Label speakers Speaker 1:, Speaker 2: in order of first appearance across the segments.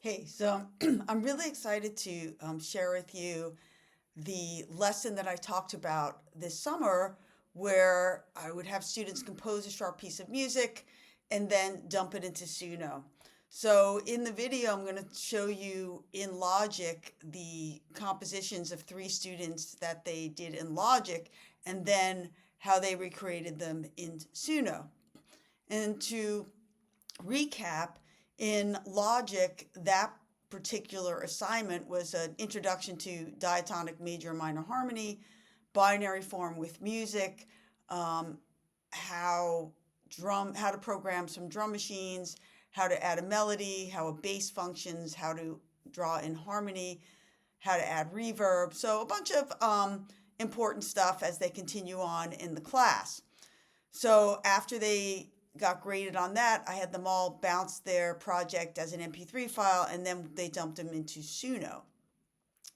Speaker 1: Hey, so I'm really excited to share with you the lesson that I talked about this summer, where I would have students compose a short piece of music and then dump it into SUNO. So in the video, I'm going to show you in Logic the compositions of three students that they did in Logic and then how they recreated them in SUNO. And to recap, in Logic, that particular assignment was an introduction to diatonic major and minor harmony, binary form with music, how how to program some drum machines, how to add a melody, how a bass functions, how to draw in harmony, how to add reverb. So a bunch of important stuff as they continue on in the class. So after they got graded on that, I had them all bounce their project as an MP3 file, and then they dumped them into SUNO.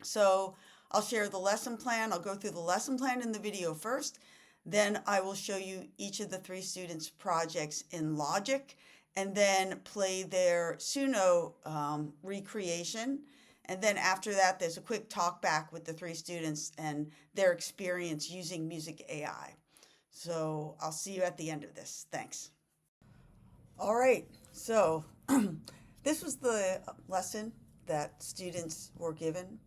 Speaker 1: So I'll share the lesson plan. I'll go through the lesson plan in the video first. Then I will show you each of the three students' projects in Logic, and then play their SUNO recreation. And then after that, there's a quick talk back with the three students and their experience using Music AI. So I'll see you at the end of this. Thanks. All right, so this was the lesson that students were given.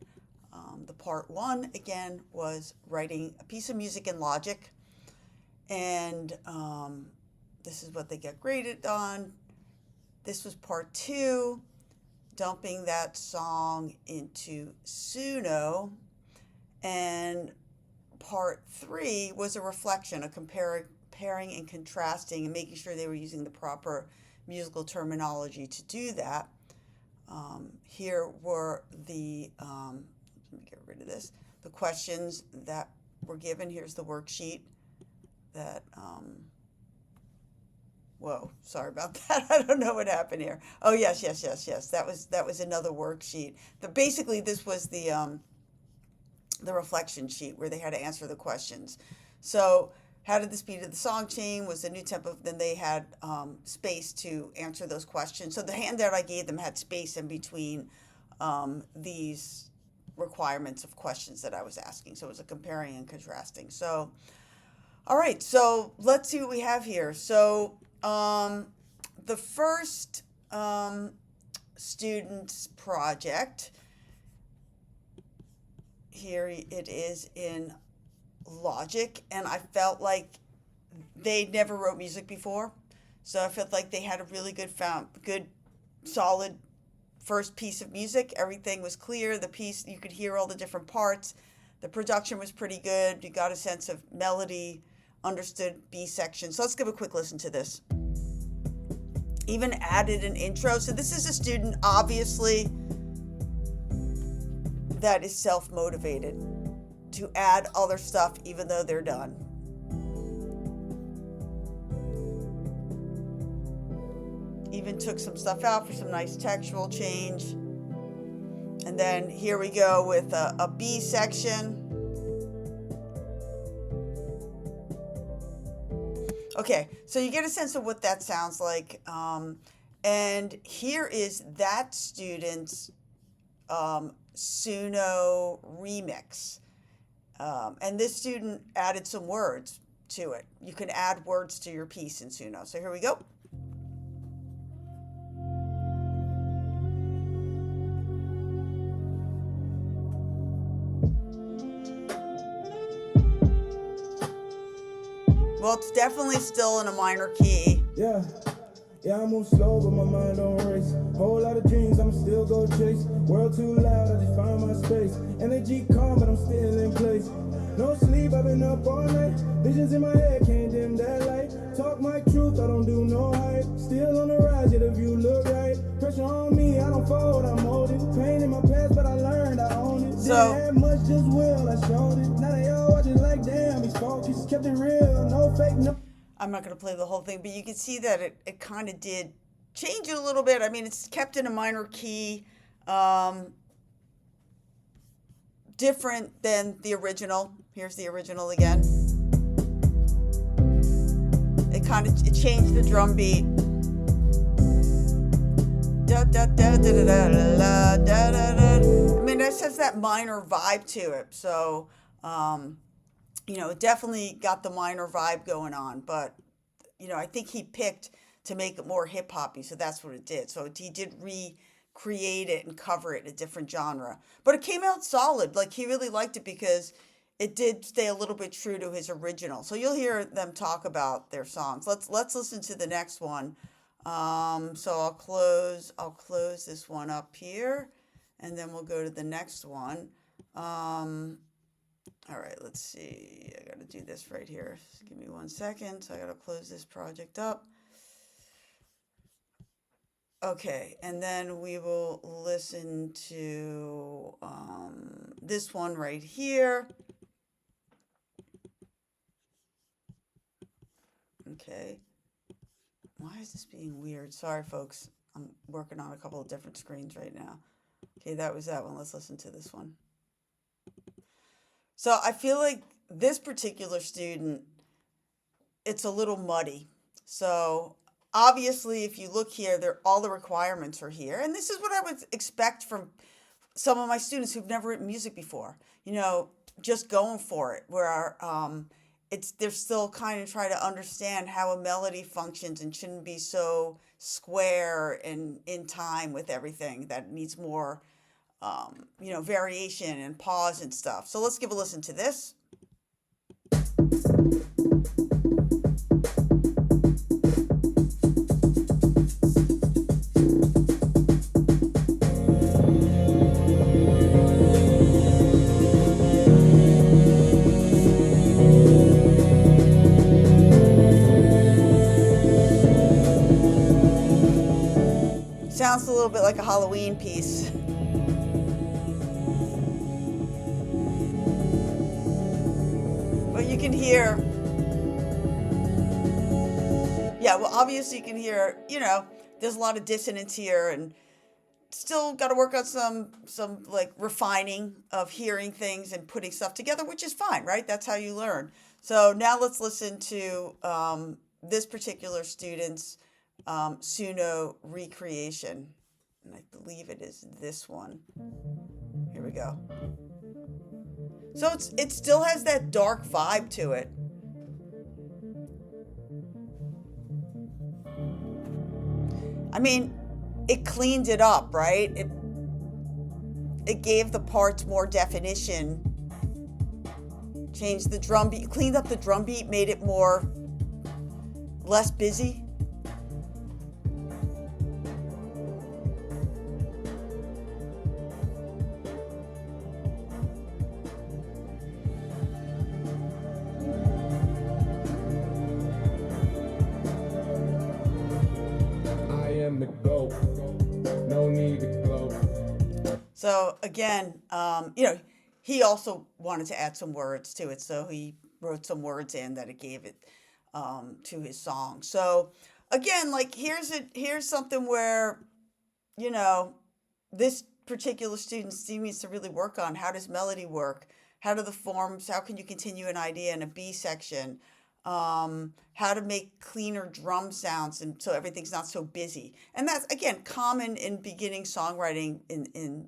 Speaker 1: The part one, again, was writing a piece of music in Logic. And this is what they get graded on. This was part two, dumping that song into SUNO. And part three was a reflection, a comparing and contrasting and making sure they were using the proper musical terminology to do that. Here were the, let me get rid of this, the questions that were given. Here's the worksheet that, whoa, sorry about that. I don't know what happened here. Oh, yes. That was another worksheet. But basically, this was the reflection sheet where they had to answer the questions. So how did the speed of the song change? Was the new tempo? Then they had space to answer those questions. So the handout I gave them had space in between these requirements of questions that I was asking. So it was a comparing and contrasting. So, all right, so let's see what we have here. So the first student's project, here it is in Logic, and I felt like they never wrote music before, so I felt like they had a really good solid first piece of music. Everything was clear. The piece, you could hear all the different parts. The production was pretty good. You got a sense of melody, understood B section. So let's give a quick listen to this. Even added an intro. So this is a student, obviously, that is self-motivated to add other stuff even though they're done. Even took some stuff out for some nice textual change. And then here we go with a B section. Okay, so you get a sense of what that sounds like. And here is that student's SUNO remix. And this student added some words to it. You can add words to your piece in SUNO. So here we go. Well, it's definitely still in a minor key.
Speaker 2: Yeah, I move slow, but my mind don't race. Whole lot of dreams, I'm still go chase. World too loud, I just find my space. Energy calm, but I'm still in place. No sleep, I've been up all night. Visions in my head, can't dim that light. Talk my truth, I don't do no hype. Still on the rise, yeah, the view look right. Pressure on me, I don't fold, I'm molded. Pain in my past, but I learned I own it.
Speaker 1: So,
Speaker 2: didn't have much, just will, I showed it. Now they all watching like, damn, he's focused. Kept it real, no fake, no.
Speaker 1: I'm not going to play the whole thing, but you can see that it kind of did change it a little bit. I mean, it's kept in a minor key, different than the original. Here's the original again. It changed the drum beat. da da da da da da da da da. I mean, this has that minor vibe to it. So, it definitely got the minor vibe going on. But, I think he picked to make it more hip hoppy. So that's what it did. So he did recreate it and cover it in a different genre. But it came out solid. Like he really liked it because it did stay a little bit true to his original. So you'll hear them talk about their songs. Let's listen to the next one. So I'll close this one up here, and then we'll go to the next one. All right, let's see. I got to do this right here. Just give me 1 second. So I got to close this project up. Okay, and then we will listen to this one right here. Okay. Why is this being weird? Sorry, folks. I'm working on a couple of different screens right now. Okay, that was that one. Let's listen to this one. So I feel like this particular student, it's a little muddy. So obviously, if you look here, all the requirements are here. And this is what I would expect from some of my students who've never written music before. Just going for it, where they're still kind of trying to understand how a melody functions and shouldn't be so square and in time with everything, that needs more variation and pause and stuff. So let's give a listen to this. Sounds a little bit like a Halloween piece. But you can hear, obviously you can hear, there's a lot of dissonance here, and still got to work on some like refining of hearing things and putting stuff together, which is fine, right? That's how you learn. So now let's listen to this particular student's SUNO Recreation. And I believe it is this one. Here we go. So it still has that dark vibe to it. I mean, it cleaned it up, right? It gave the parts more definition. Changed the drum beat, cleaned up the drum beat, made it less busy.
Speaker 2: No need to gloat.
Speaker 1: So again, he also wanted to add some words to it, so he wrote some words in that it gave it to his song. So again, like here's something where this particular student needs to really work on: how does melody work? How do the forms? How can you continue an idea in a B section? How to make cleaner drum sounds, and so everything's not so busy. And that's again common in beginning songwriting in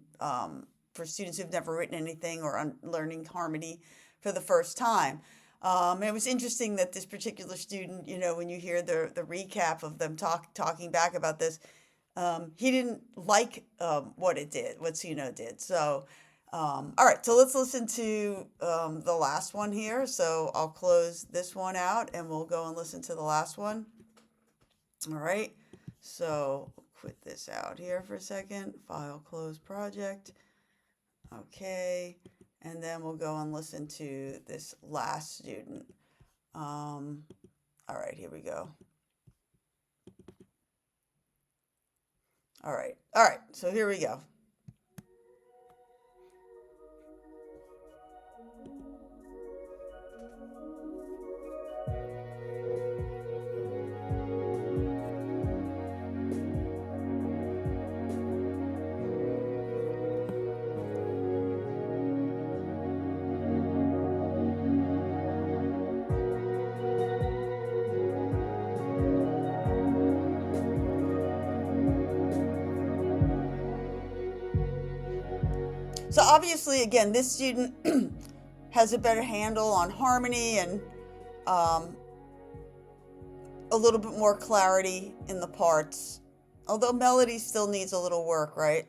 Speaker 1: for students who've never written anything or learning harmony for the first time. It was interesting that this particular student, when you hear the recap of them talking back about this, he didn't like what SUNO did. So. All right, so let's listen to the last one here. So I'll close this one out and we'll go and listen to the last one. All right, so quit this out here for a second. File, close project. Okay, and then we'll go and listen to this last student. All right, here we go. All right, so here we go. So obviously, again, this student has a better handle on harmony and a little bit more clarity in the parts, although melody still needs a little work, right?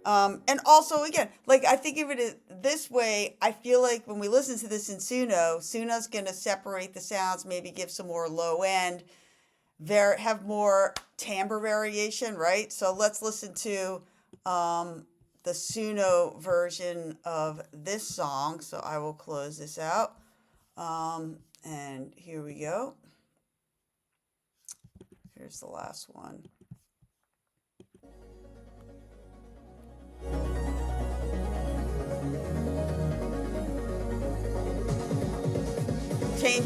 Speaker 1: And also, again, like I think of it this way, I feel like when we listen to this in Suno, Suno's going to separate the sounds, maybe give some more low end, have more timbre variation, right? So let's listen to the Suno version of this song. So I will close this out. And here we go. Here's the last one. Change.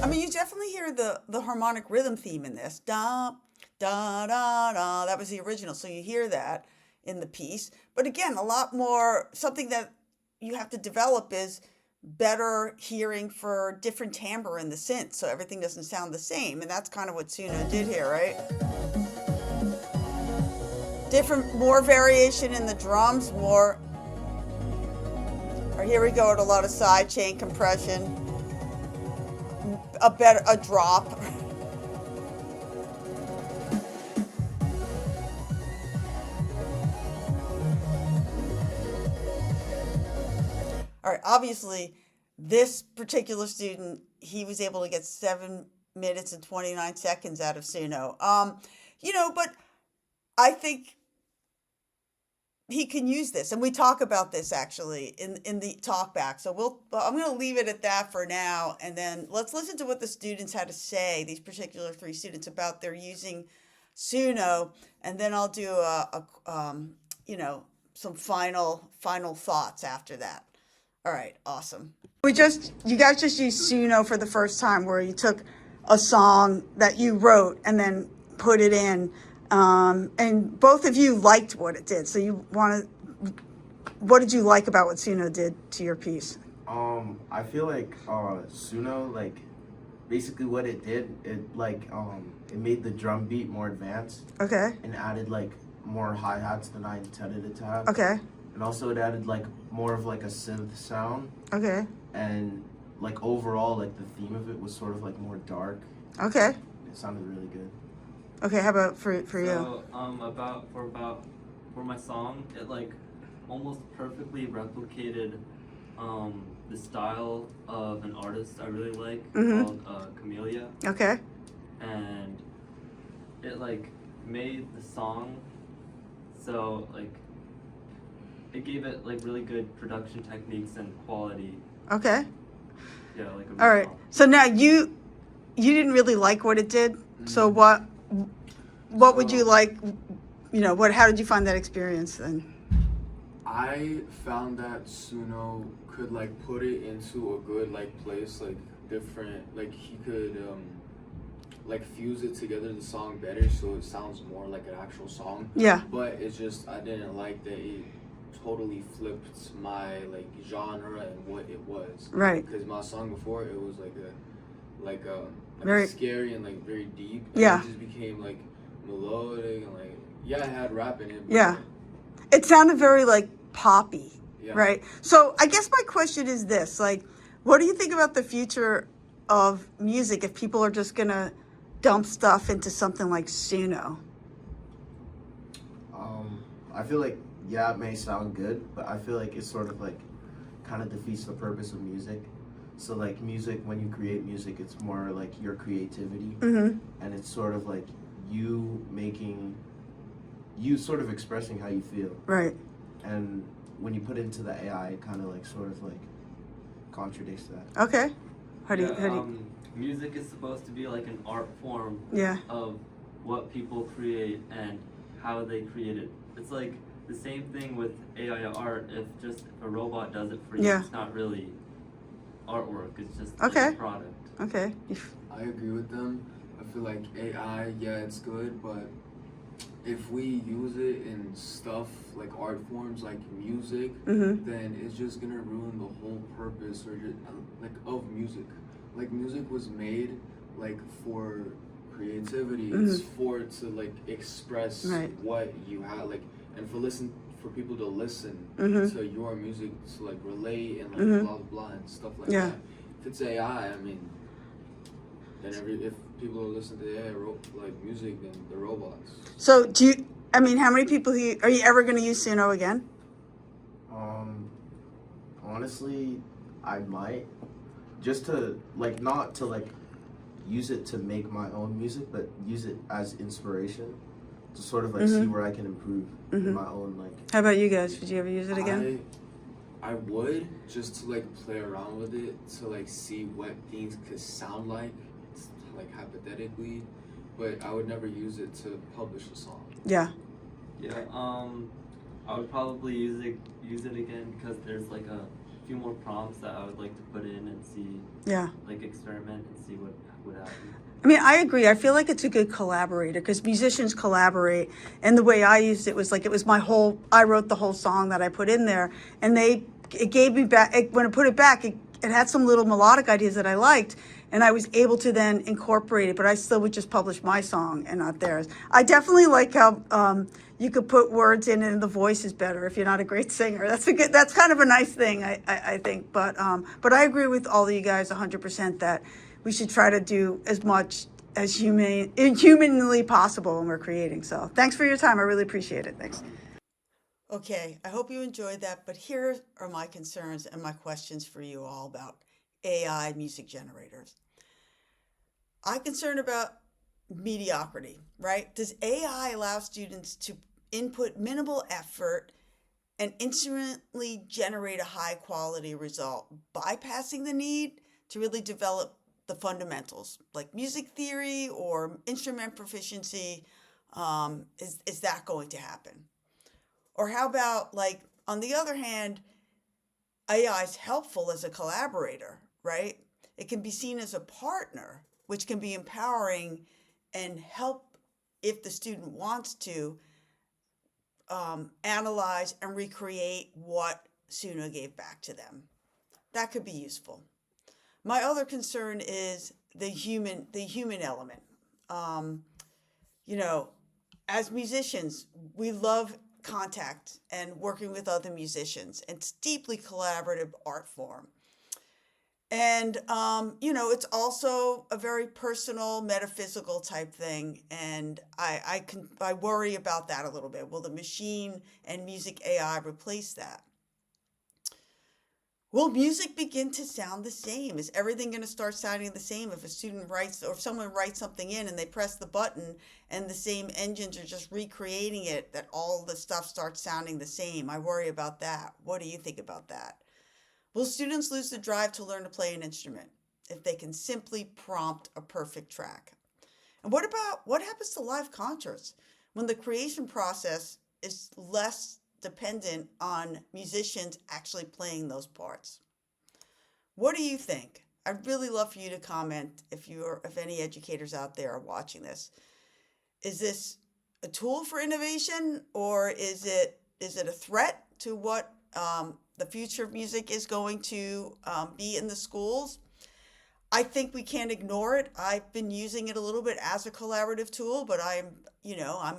Speaker 1: I mean, you definitely hear the harmonic rhythm theme in this. Da, da, da, da. That was the original. So you hear that in the piece. But again, a lot more, something that you have to develop is better hearing for different timbre in the synth. So everything doesn't sound the same. And that's kind of what Suno did here, right? More variation in the drums, more. Or here we go at a lot of side chain compression. A drop. All right, obviously, this particular student, he was able to get 7 minutes and 29 seconds out of Suno. But I think he can use this, and we talk about this actually in the talk back. So I'm going to leave it at that for now, and then let's listen to what the students had to say, these particular 3 students, about their using Suno, and then I'll do some final thoughts after that. All right, awesome. You guys just used Suno for the first time, where you took a song that you wrote and then put it in. And both of you liked what it did. So what did you like about what Suno did to your piece?
Speaker 3: I feel like Suno, like basically what it did, it made the drum beat more advanced.
Speaker 1: Okay.
Speaker 3: And added like more hi-hats than I intended it to have.
Speaker 1: Okay.
Speaker 3: And also it added like more of like a synth sound.
Speaker 1: Okay.
Speaker 3: And like overall, like the theme of it was sort of like more dark.
Speaker 1: Okay.
Speaker 3: It sounded really good.
Speaker 1: Okay, how about for you?
Speaker 4: So for my song, it like almost perfectly replicated the style of an artist I really like called Camellia.
Speaker 1: Okay.
Speaker 4: And it like made the song so like it gave it like really good production techniques and quality.
Speaker 1: Okay.
Speaker 4: Yeah, like
Speaker 1: all right.
Speaker 4: song.
Speaker 1: So now you didn't really like what it did. So what would you like? How did you find that experience then?
Speaker 5: I found that Suno could like put it into a good like place, like different, like he could like fuse it together, the song better, so it sounds more like an actual song.
Speaker 1: Yeah.
Speaker 5: But it's just I didn't like that it totally flipped my like genre and what it was.
Speaker 1: Right.
Speaker 5: Because my song before, it was like
Speaker 1: very
Speaker 5: scary and like very deep. And
Speaker 1: yeah.
Speaker 5: It just became like melodic and like it had rap in it.
Speaker 1: Yeah. It sounded very like poppy.
Speaker 5: Yeah.
Speaker 1: Right. So I guess my question is this: like, what do you think about the future of music if people are just gonna dump stuff into something like Suno?
Speaker 3: I feel like, yeah, it may sound good, but I feel like it sort of like kind of defeats the purpose of music. So like music, when you create music, it's more like your creativity, and it's sort of like you sort of expressing how you feel.
Speaker 1: Right.
Speaker 3: And when you put it into the AI, it kind of like sort of like contradicts that.
Speaker 1: Okay. How do you?
Speaker 4: Music is supposed to be like an art form.
Speaker 1: Yeah.
Speaker 4: Of what people create and how they create it. It's like the same thing with AI art. If a robot does it for you,
Speaker 1: yeah.
Speaker 4: It's not really artwork. It's just
Speaker 1: okay.
Speaker 4: a product.
Speaker 1: Okay.
Speaker 5: I agree with them. I feel like AI, yeah, it's good, but if we use it in stuff like art forms like music,
Speaker 1: Mm-hmm.
Speaker 5: then it's just gonna ruin the whole purpose or just, like of music. Like music was made like for creativity. It's for to like express
Speaker 1: Right.
Speaker 5: what you have, like, and for people to listen
Speaker 1: Mm-hmm.
Speaker 5: to your music to like relate and like
Speaker 1: Mhm.
Speaker 5: blah blah blah and stuff like
Speaker 1: Yeah.
Speaker 5: that. If it's AI, I mean, then if people don't listen to AI like music, then they're robots.
Speaker 1: So I mean, how many people are you ever going to use SUNO again?
Speaker 3: Honestly, I might just to like not to like use it to make my own music, but use it as inspiration to sort of like see where I can improve in my own like.
Speaker 1: How about you guys? Would you ever use it again?
Speaker 5: I would just to like play around with it to like see what things could sound like hypothetically, but I would never use it to publish a song.
Speaker 1: Yeah.
Speaker 4: Yeah, I would probably use it again because there's like a few more prompts that I would like to put in and see,
Speaker 1: Yeah.
Speaker 4: like experiment and see what would happen.
Speaker 1: I mean, I agree. I feel like it's a good collaborator because musicians collaborate. And the way I used it was like, I wrote the whole song that I put in there. And it gave me back, when I put it back, it had some little melodic ideas that I liked. And I was able to then incorporate it, but I still would just publish my song and not theirs. I definitely like how you could put words in it and the voice is better if you're not a great singer. That's kind of a nice thing, I think. But I agree with all of you guys 100% that we should try to do as much as humanly possible when we're creating. So thanks for your time. I really appreciate it. Thanks. Okay, I hope you enjoyed that, but here are my concerns and my questions for you all about AI music generators. I'm concerned about mediocrity, right? Does AI allow students to input minimal effort and instantly generate a high quality result, bypassing the need to really develop the fundamentals like music theory or instrument proficiency? Is that going to happen? Or how about, like, on the other hand, AI is helpful as a collaborator, right? It can be seen as a partner, which can be empowering and help if the student wants to analyze and recreate what SUNO gave back to them. That could be useful. My other concern is the human element. You know, as musicians, we love contact and working with other musicians. It's deeply collaborative art form. And, it's also a very personal, metaphysical type thing. And I worry about that a little bit. Will the machine and music AI replace that? Will music begin to sound the same? Is everything going to start sounding the same if a student writes or if someone writes something in and they press the button and the same engines are just recreating it, that all the stuff starts sounding the same? I worry about that. What do you think about that? Will students lose the drive to learn to play an instrument if they can simply prompt a perfect track? And what happens to live concerts when the creation process is less dependent on musicians actually playing those parts? What do you think? I'd really love for you to comment if any educators out there are watching this. Is this a tool for innovation, or is it a threat to what the future of music is going to be in the schools? I think we can't ignore it. I've been using it a little bit as a collaborative tool, but I'm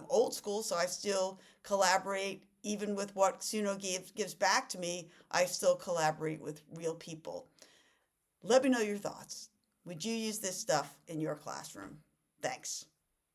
Speaker 1: old school, so I still collaborate. Even with what SUNO gives back to me, I still collaborate with real people. Let me know your thoughts. Would you use this stuff in your classroom? Thanks.